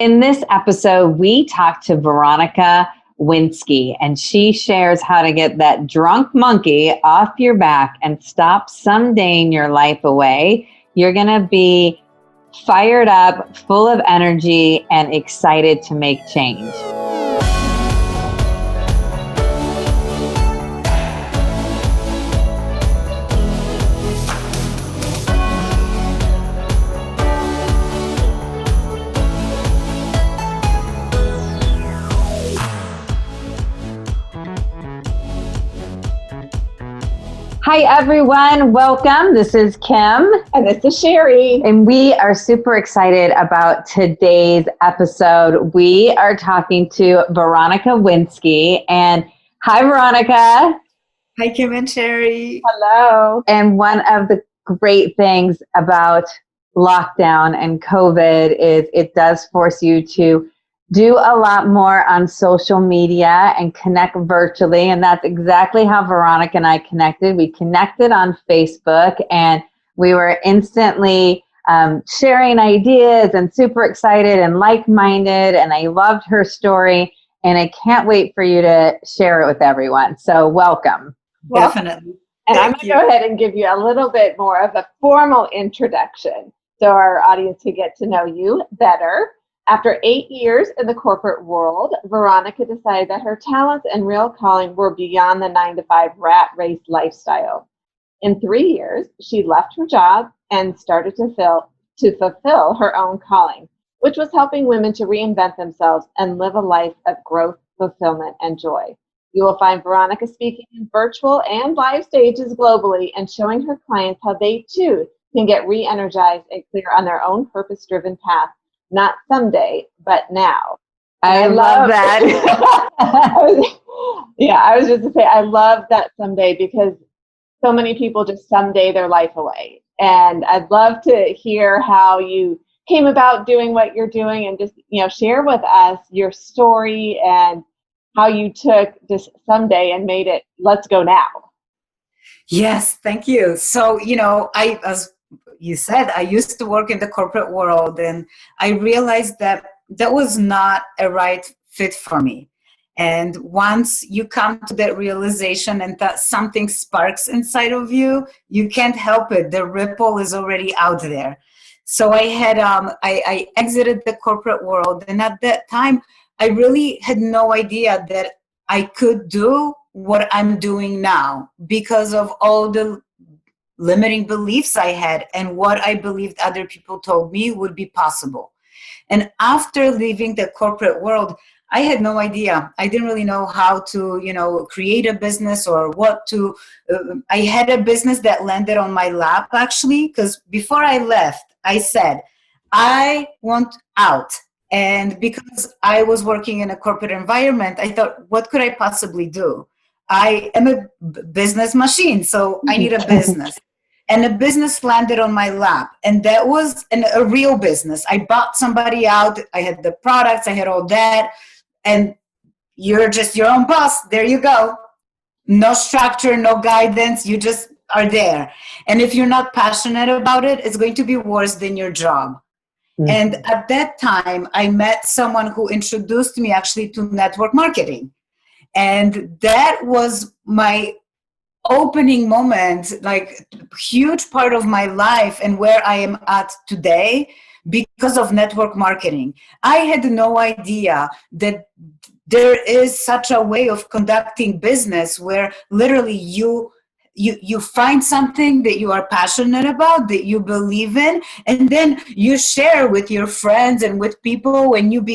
In this episode, we talk to Veronika Winski, and she shares how to get that drunk monkey off your back and stop somedaying your life away. You're going to be fired up, full of energy, and excited to make change. Hi, everyone. Welcome. This is Kim. And this is Sherry. And we are super excited about today's episode. We are talking to Veronika Winski. And hi, Veronika. Hi, Kim and Sherry. Hello. And one of the great things about lockdown and COVID is it does force you to do a lot more on social media and connect virtually. And that's exactly how Veronika and I connected. We connected on Facebook and we were instantly sharing ideas and super excited and like-minded. And I loved her story and I can't wait for you to share it with everyone. So welcome. Definitely. And I'm going to go ahead and give you a little bit more of a formal introduction so our audience can get to know you better. After 8 years in the corporate world, Veronika decided that her talents and real calling were beyond the 9-to-5 rat race lifestyle. In 3 years, she left her job and started to fulfill her own calling, which was helping women to reinvent themselves and live a life of growth, fulfillment, and joy. You will find Veronika speaking in virtual and live stages globally and showing her clients how they too can get re-energized and clear on their own purpose-driven path. Not someday, but now. I love that. I was just to say, I love that someday because so many people just someday their life away. And I'd love to hear how you came about doing what you're doing and just, share with us your story and how you took this someday and made it, let's go now. Yes, thank you. So, as you said, I used to work in the corporate world and I realized that was not a right fit for me. And once you come to that realization and that something sparks inside of you, you can't help it. The ripple is already out there. So I had, I exited the corporate world. And at that time, I really had no idea that I could do what I'm doing now because of all the limiting beliefs I had and what I believed other people told me would be possible. And after leaving the corporate world, I had no idea. I didn't really know how to, create a business or what to. I had a business that landed on my lap, actually, because before I left, I said, I want out. And because I was working in a corporate environment, I thought, what could I possibly do? I am a business machine, so I need a business. And a business landed on my lap. And that was a real business. I bought somebody out. I had the products. I had all that. And you're just your own boss. There you go. No structure, no guidance. You just are there. And if you're not passionate about it, it's going to be worse than your job. Mm-hmm. And at that time, I met someone who introduced me actually to network marketing. And that was my opening moment, like huge part of my life and where I am at today because of network marketing. I had no idea that there is such a way of conducting business where literally you find something that you are passionate about, that you believe in, and then you share with your friends and with people when you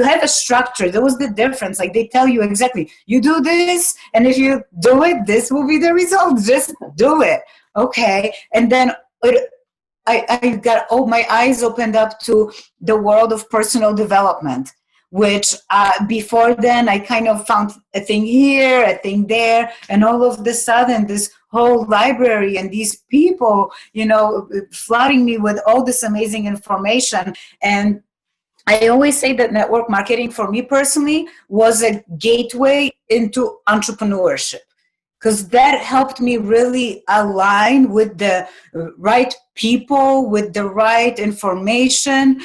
have a structure. That was the difference. Like they tell you exactly, you do this, and if you do it, this will be the result. Just do it. Okay. And then I got my eyes opened up to the world of personal development, which before then I kind of found a thing here, a thing there, and all of a sudden this whole library and these people, flooding me with all this amazing information. And I always say that network marketing for me personally was a gateway into entrepreneurship. because that helped me really align with the right people, with the right information,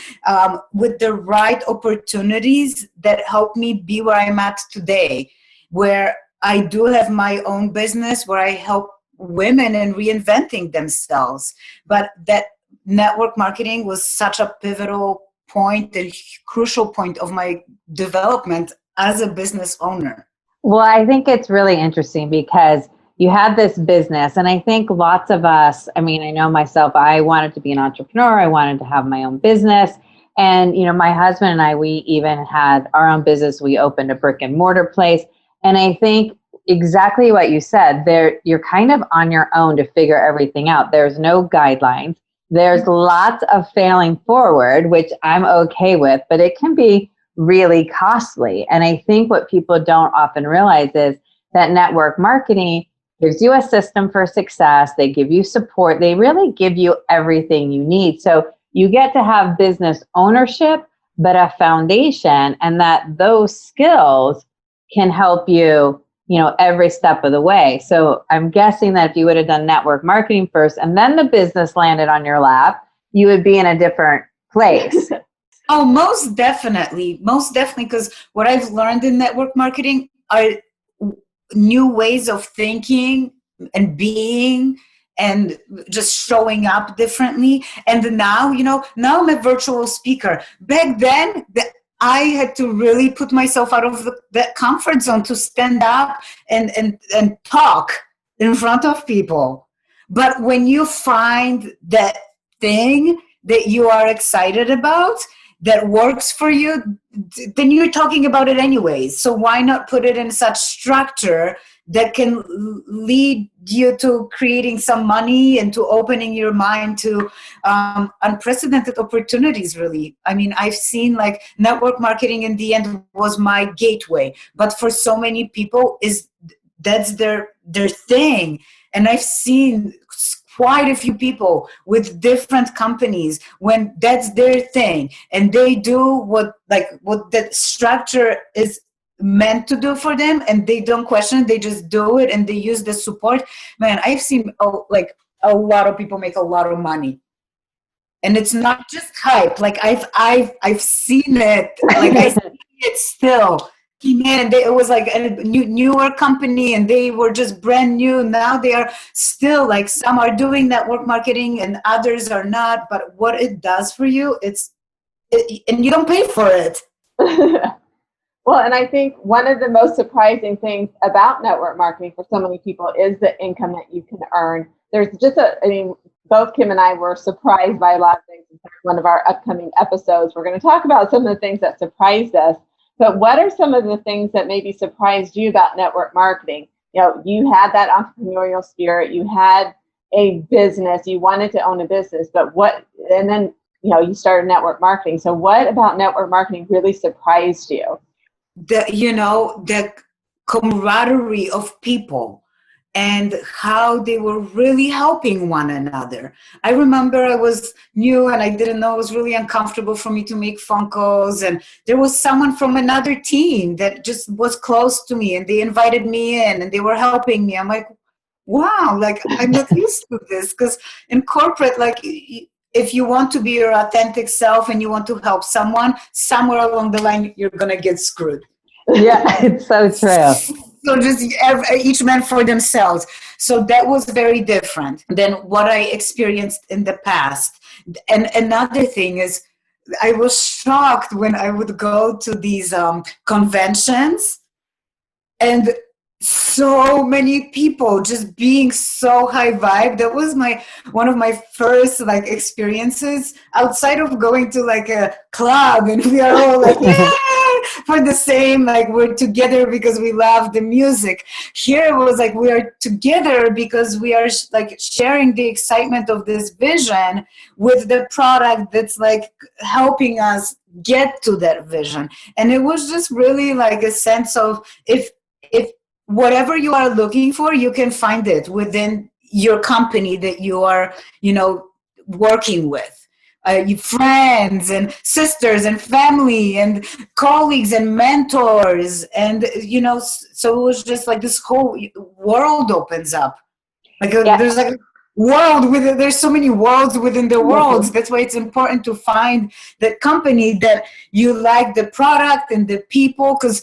with the right opportunities that helped me be where I'm at today, where I do have my own business, where I help women in reinventing themselves. But that network marketing was such a pivotal point and crucial point of my development as a business owner. Well, I think it's really interesting because you had this business, and I think lots of us, I mean, I know myself, I wanted to be an entrepreneur. I wanted to have my own business. And, you know, my husband and I, we even had our own business. We opened a brick and mortar place. And I think exactly what you said there, you're kind of on your own to figure everything out. There's no guidelines. There's lots of failing forward, which I'm okay with, but it can be really costly. And I think what people don't often realize is that network marketing gives you a system for success. They give you support. They really give you everything you need. So you get to have business ownership, but a foundation, and that those skills can help you, you know, every step of the way. So I'm guessing that if you would have done network marketing first and then the business landed on your lap, you would be in a different place. Oh, most definitely. Most definitely. Because what I've learned in network marketing are new ways of thinking and being and just showing up differently. And now, you know, now I'm a virtual speaker. Back then, I had to really put myself out of that comfort zone to stand up and talk in front of people. But when you find that thing that you are excited about, that works for you, then you're talking about it anyways. So why not put it in such structure that can lead you to creating some money and to opening your mind to unprecedented opportunities, really. I mean, I've seen like network marketing in the end was my gateway, but for so many people that's their thing. And I've seen quite a few people with different companies when that's their thing and they do what that structure is meant to do for them and they don't question it, they just do it and they use the support. Man, I've seen like a lot of people make a lot of money. And it's not just hype. Like I've seen it. Like I see it still. And it was like a newer company and they were just brand new. Now they are still like some are doing network marketing and others are not. But what it does for you, and you don't pay for it. Well, and I think one of the most surprising things about network marketing for so many people is the income that you can earn. There's just both Kim and I were surprised by a lot of things. In fact, one of our upcoming episodes, we're going to talk about some of the things that surprised us. But what are some of the things that maybe surprised you about network marketing? You know, you had that entrepreneurial spirit, you had a business, you wanted to own a business, and then, you know, you started network marketing. So what about network marketing really surprised you? The camaraderie of people and how they were really helping one another. I remember I was new and I didn't know, it was really uncomfortable for me to make phone calls. And there was someone from another team that just was close to me and they invited me in and they were helping me. I'm like, wow, like I'm not used to this. Because in corporate, like if you want to be your authentic self and you want to help someone, somewhere along the line, you're going to get screwed. Yeah, it's so true. So just each man for themselves. So that was very different than what I experienced in the past. And another thing is, I was shocked when I would go to these conventions and so many people just being so high vibe. That was one of my first like experiences outside of going to like a club and we are all like, yeah, for the same, like we're together because we love the music. Here it was like we are together because we are like sharing the excitement of this vision with the product that's like helping us get to that vision. And it was just really like a sense of if whatever you are looking for, you can find it within your company that you are, working with. friends and sisters and family and colleagues and mentors. And, so it was just like this whole world opens up. Like there's like a world within, there's so many worlds within the worlds. That's why it's important to find the company that you like, the product and the people, because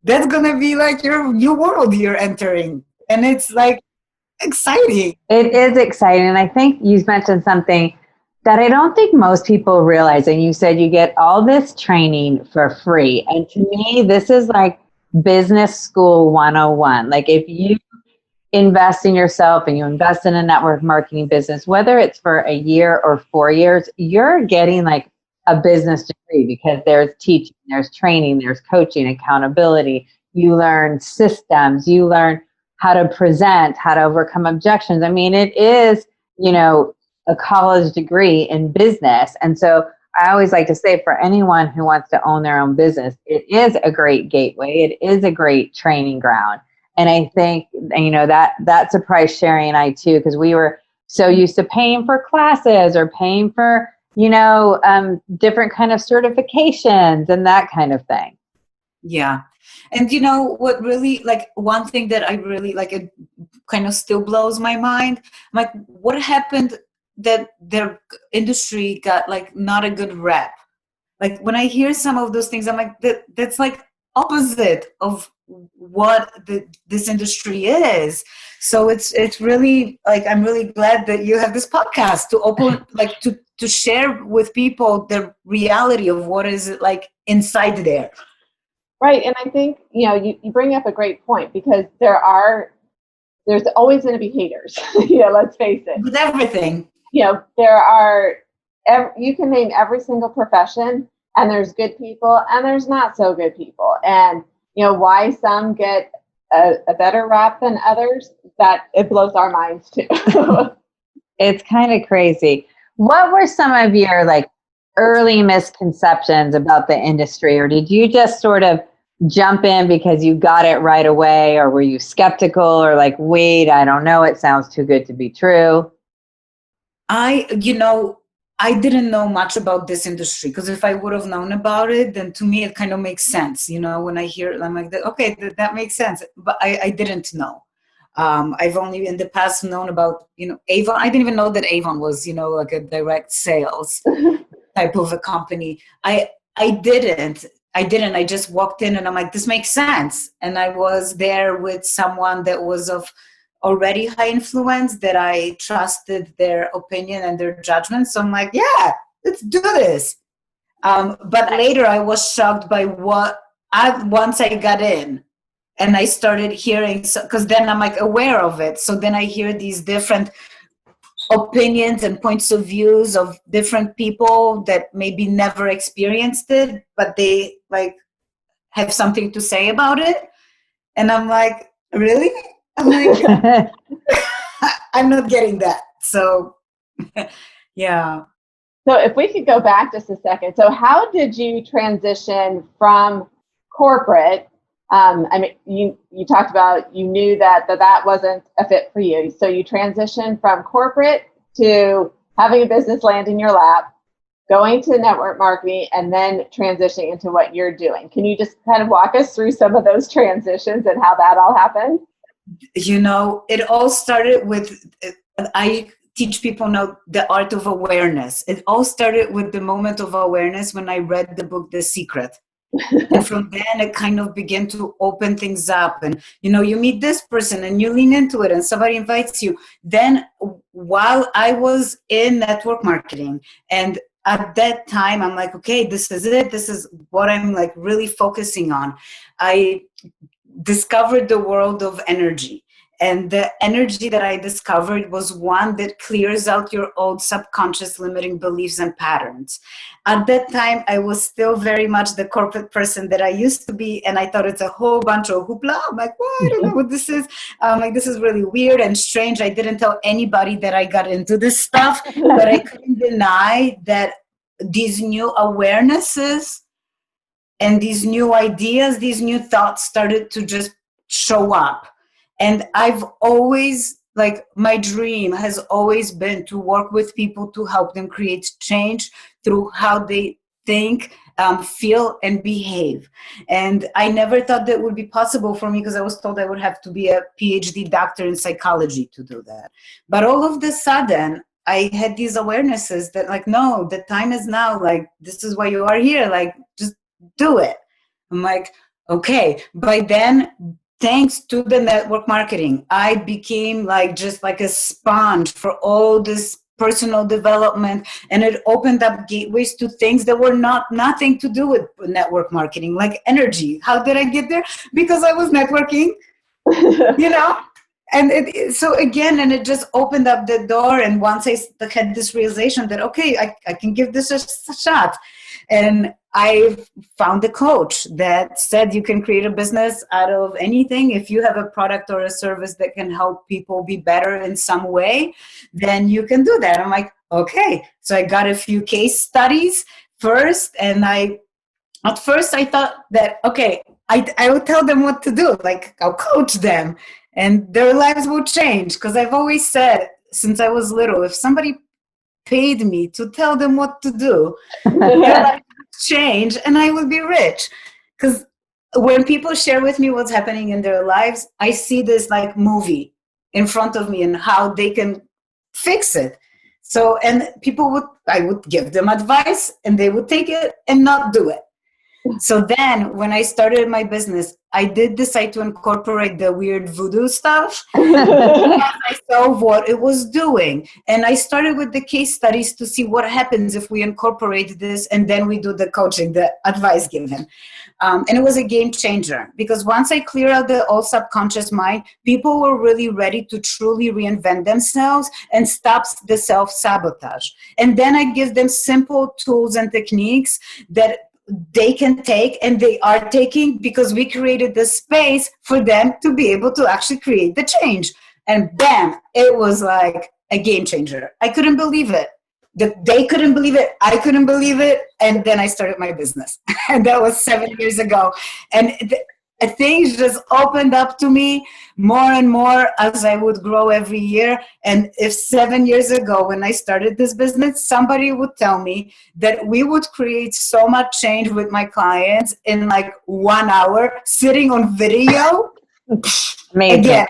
that's going to be like your new world you're entering. And it's like exciting. It is exciting. And I think you mentioned something that I don't think most people realize. And you said you get all this training for free. And to me, this is like business school 101. Like if you invest in yourself and you invest in a network marketing business, whether it's for a year or 4 years, you're getting like a business degree, because there's teaching, there's training, there's coaching, accountability. You learn systems, you learn how to present, how to overcome objections. I mean, it is, a college degree in business. And so I always like to say, for anyone who wants to own their own business, it is a great gateway. It is a great training ground. And I think, that surprised Sherry and I too, because we were so used to paying for classes or paying for, different kind of certifications and that kind of thing. Yeah. And what really, like, one thing that I really like, it kind of still blows my mind. I'm like, what happened that their industry got like not a good rep? Like when I hear some of those things, I'm like, that's like opposite of what this industry is. So it's really like, I'm really glad that you have this podcast to open, like to share with people the reality of what is it like inside there. Right. And I think, you bring up a great point, because there's always going to be haters. Let's face it. With everything. There are, you can name every single profession, and there's good people and there's not so good people. And, why some get a better rap than others, that it blows our minds too. It's kind of crazy. What were some of your like early misconceptions about the industry, or did you just sort of jump in because you got it right away, or were you skeptical, or like, wait, I don't know, it sounds too good to be true? I didn't know much about this industry, because if I would have known about it, then to me it kind of makes sense. When I hear it, I'm like, okay, that makes sense. But I didn't know. I've only in the past known about, Avon. I didn't even know that Avon was, like a direct sales type of a company. I didn't. I just walked in and I'm like, this makes sense. And I was there with someone that was of already high influence, that I trusted their opinion and their judgment. So I'm like, yeah, let's do this. But later I was shocked by once I got in and I started hearing, because then I'm like aware of it. So then I hear these different opinions and points of views of different people that maybe never experienced it, but they like have something to say about it. And I'm like, really? I'm like, I'm not getting that. So, yeah. So if we could go back just a second. So how did you transition from corporate? You talked about, you knew that wasn't a fit for you. So you transitioned from corporate to having a business land in your lap, going to network marketing, and then transitioning into what you're doing. Can you just kind of walk us through some of those transitions and how that all happened? It all started with, I teach people now the art of awareness. It all started with the moment of awareness when I read the book, The Secret. And from then it kind of began to open things up, and you meet this person and you lean into it and somebody invites you. Then while I was in network marketing, and at that time I'm like, okay, this is it. This is what I'm like really focusing on. I discovered the world of energy. And the energy that I discovered was one that clears out your old subconscious limiting beliefs and patterns. At that time, I was still very much the corporate person that I used to be. And I thought it's a whole bunch of hoopla. I'm like, well, I don't know what this is. Like, this is really weird and strange. I didn't tell anybody that I got into this stuff, but I couldn't deny that these new awarenesses and these new ideas, these new thoughts started to just show up. And I've always like my dream has always been to work with people to help them create change through how they think, feel, and behave. And I never thought that would be possible for me, because I was told I would have to be a PhD doctor in psychology to do that. But all of a sudden, I had these awarenesses that, like, no, the time is now. Like, this is why you are here. Like, just do it. I'm like, okay. By then, thanks to the network marketing, I became like just like a sponge for all this personal development, and it opened up gateways to things that were nothing to do with network marketing, like energy. How did I get there? Because I was networking, you know. And so again, and it just opened up the door. And once I had this realization that, okay, I can give this a shot. And I found a coach that said you can create a business out of anything. If you have a product or a service that can help people be better in some way, then you can do that. I'm like, okay. So I got a few case studies first. And at first I thought that, okay, I would tell them what to do. Like, I'll coach them and their lives will change. Because I've always said, since I was little, if somebody paid me to tell them what to do, their life would change and I would be rich. Because when people share with me what's happening in their lives, I see this like movie in front of me and how they can fix it. So, and I would give them advice and they would take it and not do it. So then when I started my business, I did decide to incorporate the weird voodoo stuff because I saw what it was doing. And I started with the case studies to see what happens if we incorporate this and then we do the coaching, the advice given. And it was a game changer, because once I cleared out the all subconscious mind, people were really ready to truly reinvent themselves and stop the self-sabotage. And then I give them simple tools and techniques that they can take, and they are taking, because we created the space for them to be able to actually create the change. And bam, it was like a game changer. I couldn't believe it. They couldn't believe it. I couldn't believe it. And then I started my business. And that was 7 years ago. And things just opened up to me more and more as I would grow every year. And if 7 years ago, when I started this business, somebody would tell me that we would create so much change with my clients in like 1 hour sitting on video, Amazing. Again,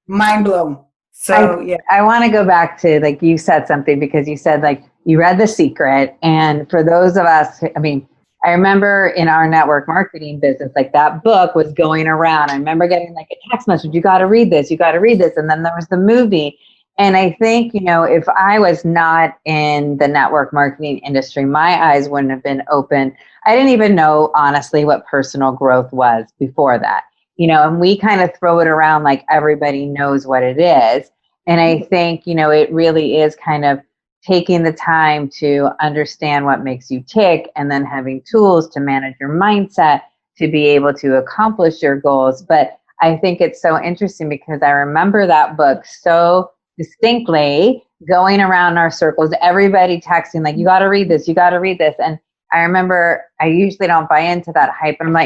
mind blown. So yeah, I want to go back to, like, you said something, because you said, like, you read The Secret. And for those of us, I mean, I remember in our network marketing business, like, that book was going around. I remember getting like a text message, you got to read this, you got to read this. And then there was the movie. And I think, you know, if I was not in the network marketing industry, my eyes wouldn't have been open. I didn't even know, honestly, what personal growth was before that, you know, and we kind of throw it around like everybody knows what it is. And I think, you know, it really is kind of taking the time to understand what makes you tick, and then having tools to manage your mindset to be able to accomplish your goals. But I think it's so interesting, because I remember that book so distinctly, going around in our circles, everybody texting, like, you got to read this, you got to read this. And I remember, I usually don't buy into that hype. And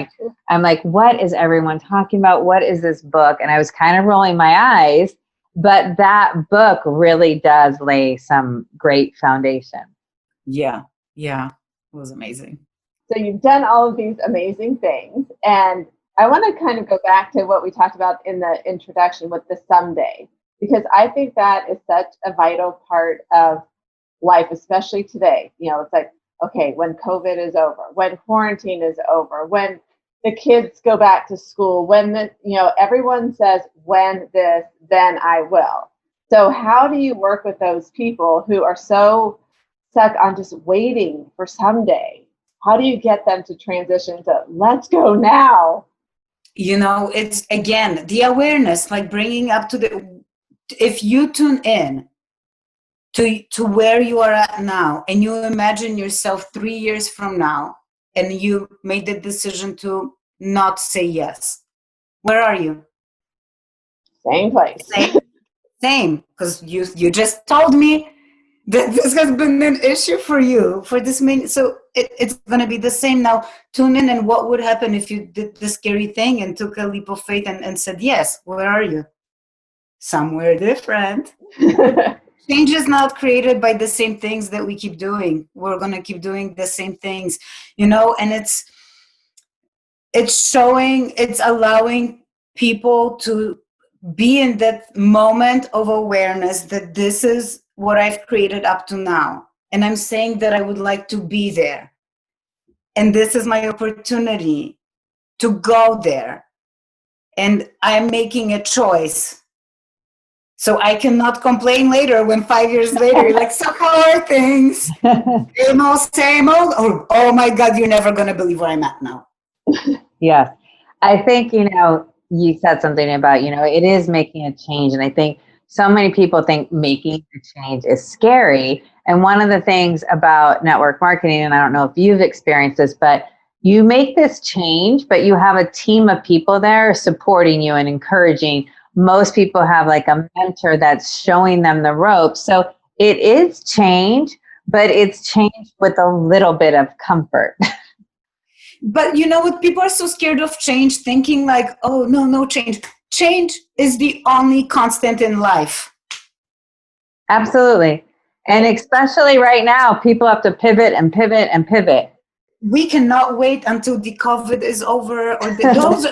I'm like, what is everyone talking about? What is this book? And I was kind of rolling my eyes. But that book really does lay some great foundation. yeah, it was amazing. So you've done all of these amazing things. And I want to kind of go back to what we talked about in the introduction with the someday, because I think that is such a vital part of life, especially today. You know, it's like, okay, when COVID is over, when quarantine is over, when the kids go back to school, when everyone says, when this, then I will. So how do you work with those people who are so stuck on just waiting for someday? How do you get them to transition to let's go now? You know, it's, again, the awareness, like bringing up to if you tune in to where you are at now, and you imagine yourself 3 years from now, and you made the decision to not say yes, where are you? Same place. Same, because you just told me that this has been an issue for you for this many. So it's going to be the same now. Tune in, and what would happen if you did the scary thing and took a leap of faith and said yes? Where are you? somewhere different. Change is not created by the same things that we keep doing. We're going to keep doing the same things, and it's allowing people to be in that moment of awareness that this is what I've created up to now. And I'm saying that I would like to be there. And this is my opportunity to go there. And I'm making a choice. So I cannot complain later when 5 years later you're like, so how are things? Same old. Oh my God, you're never going to believe where I'm at now. Yes. I think, you said something about, it is making a change. And I think so many people think making a change is scary. And one of the things about network marketing, and I don't know if you've experienced this, but you make this change, but you have a team of people there supporting you and encouraging. Most people have like a mentor that's showing them the ropes. So it is change, but it's change with a little bit of comfort. But you know what? People are so scared of change, thinking like, oh, no change. Change is the only constant in life. Absolutely. And especially right now, people have to pivot and pivot and pivot. We cannot wait until the COVID is over, or those.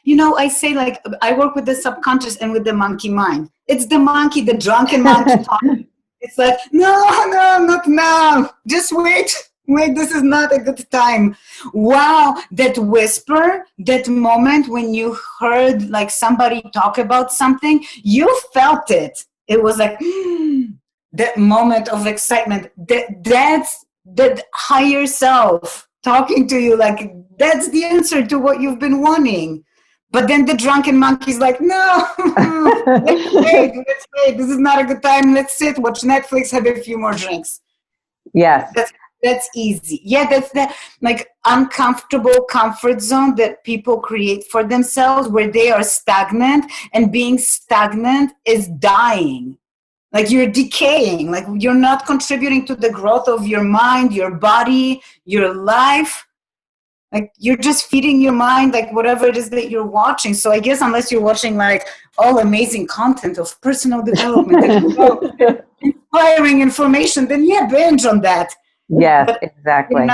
I say, like, I work with the subconscious and with the monkey mind. It's the monkey, the drunken monkey talking. It's like, no, not now. Just wait. This is not a good time. Wow, that whisper, that moment when you heard like somebody talk about something, you felt it. It was like that moment of excitement. That's the higher self talking to you, like that's the answer to what you've been wanting. But then the drunken monkey's like, no, let's wait. This is not a good time. Let's sit, watch Netflix, have a few more drinks. Yes. That's easy. Yeah, that's the like uncomfortable comfort zone that people create for themselves where they are stagnant, and being stagnant is dying. Like you're decaying, like you're not contributing to the growth of your mind, your body, your life. Like you're just feeding your mind, like whatever it is that you're watching. So I guess unless you're watching like all amazing content of personal development and inspiring information, then yeah, binge on that. Yes, but exactly.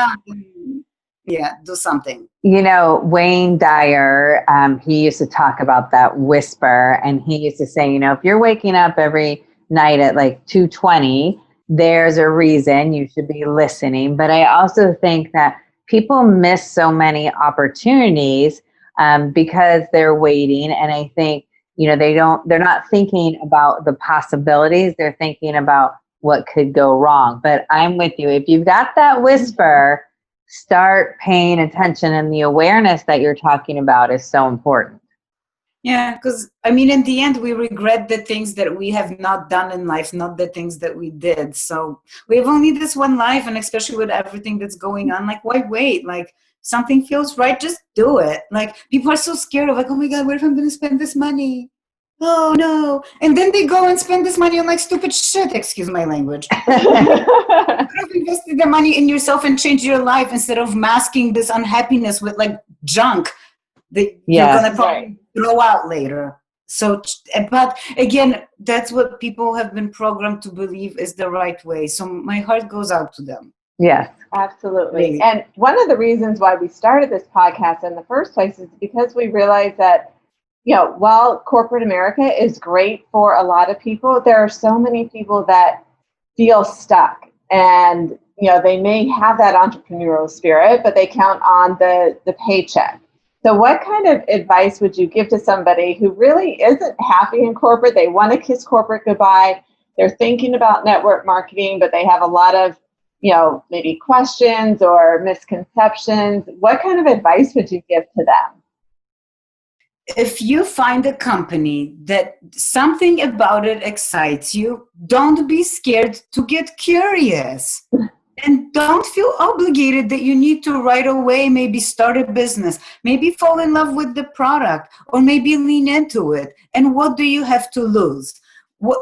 Do something. Wayne Dyer, he used to talk about that whisper, and he used to say, if you're waking up every night at like 2:20, there's a reason you should be listening. But I also think that people miss so many opportunities because they're waiting. And I think, they're not thinking about the possibilities. They're thinking about what could go wrong. But I'm with you. If you've got that whisper, start paying attention, and the awareness that you're talking about is so important. Yeah, because in the end, we regret the things that we have not done in life, not the things that we did. So we have only this one life, and especially with everything that's going on, like, why wait? Like, something feels right, just do it. Like, people are so scared of like, oh my God, where if I'm going to spend this money? Oh no. And then they go and spend this money on like stupid shit, excuse my language. You could have invested the money in yourself and changed your life instead of masking this unhappiness with like junk that you're going to probably throw out later. So, but again, that's what people have been programmed to believe is the right way. So my heart goes out to them. Yes, absolutely. Really. And one of the reasons why we started this podcast in the first place is because we realized that, while corporate America is great for a lot of people, there are so many people that feel stuck, and, they may have that entrepreneurial spirit, but they count on the paycheck. So what kind of advice would you give to somebody who really isn't happy in corporate? They want to kiss corporate goodbye. They're thinking about network marketing, but they have a lot of, maybe questions or misconceptions. What kind of advice would you give to them? If you find a company that something about it excites you, don't be scared to get curious. And don't feel obligated that you need to right away maybe start a business, maybe fall in love with the product, or maybe lean into it. And what do you have to lose?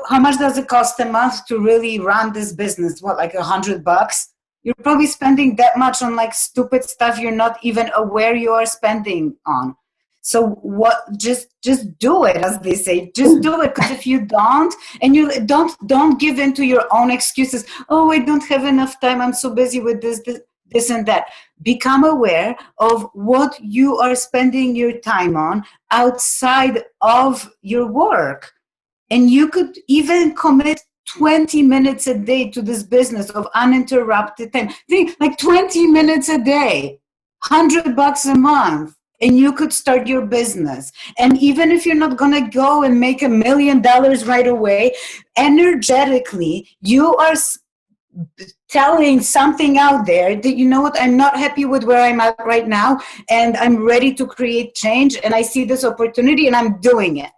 How much does it cost a month to really run this business? Like $100? You're probably spending that much on like stupid stuff you're not even aware you are spending on. So what, just do it, as they say, just do it. Because if you don't, and you don't give in to your own excuses. Oh, I don't have enough time. I'm so busy with this and that. Become aware of what you are spending your time on outside of your work. And you could even commit 20 minutes a day to this business of uninterrupted time. Think like 20 minutes a day, $100 a month, and you could start your business. And even if you're not going to go and make $1 million right away, energetically, you are telling something out there that, you know what, I'm not happy with where I'm at right now, and I'm ready to create change, and I see this opportunity and I'm doing it.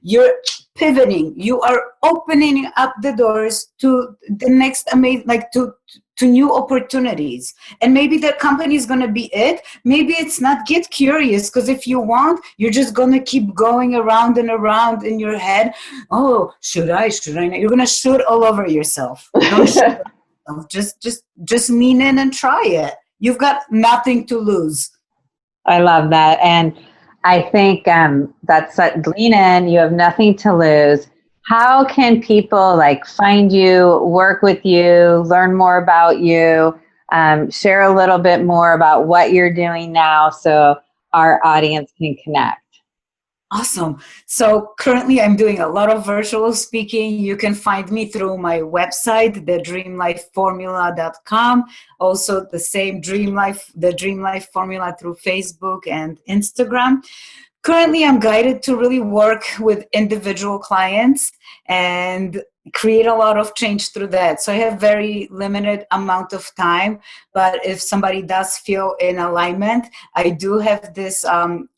You're pivoting. You are opening up the doors to the next amazing, like to new opportunities. And maybe that company is going to be it. Maybe it's not. Get curious, because if you want, you're just going to keep going around and around in your head. Oh, should I not? You're going to shoot all over yourself. Don't shoot yourself. Just lean in and try it. You've got nothing to lose. I love that. And I think that's lean in. You have nothing to lose. How can people like find you, work with you, learn more about you, share a little bit more about what you're doing now so our audience can connect? Awesome. So currently I'm doing a lot of virtual speaking. You can find me through my website, thedreamlifeformula.com. Also the same the Dream Life Formula through Facebook and Instagram. Currently I'm guided to really work with individual clients and create a lot of change through that. So I have very limited amount of time, but if somebody does feel in alignment, I do have this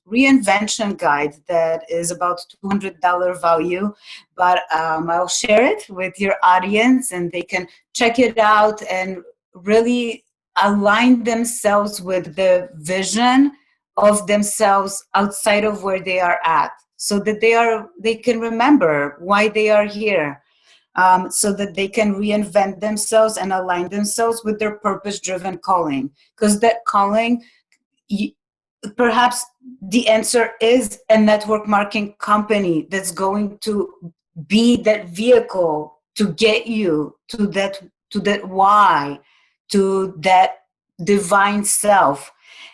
reinvention guide that is about $200 value, but I'll share it with your audience and they can check it out and really align themselves with the vision of themselves outside of where they are at, so that they can remember why they are here, so that they can reinvent themselves and align themselves with their purpose-driven calling. Because that calling, perhaps the answer is a network marketing company that's going to be that vehicle to get you to that why, to that divine self,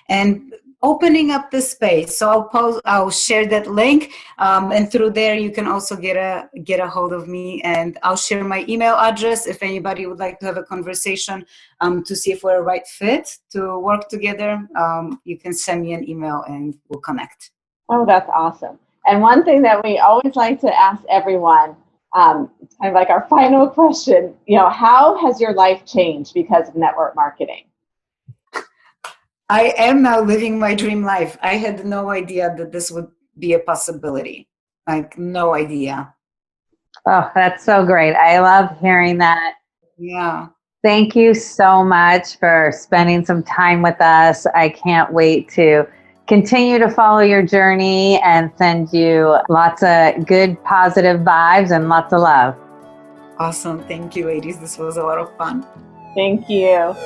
and opening up the space. So I'll share that link, and through there you can also get a hold of me, and I'll share my email address if anybody would like to have a conversation to see if we're a right fit to work together. You can send me an email and we'll connect. Oh, that's awesome. And one thing that we always like to ask everyone, it's kind of like our final question, how has your life changed because of network marketing? I am now living my dream life. I had no idea that this would be a possibility. Like, no idea. Oh, that's so great. I love hearing that. Yeah. Thank you so much for spending some time with us. I can't wait to continue to follow your journey and send you lots of good, positive vibes and lots of love. Awesome. Thank you, ladies. This was a lot of fun. Thank you.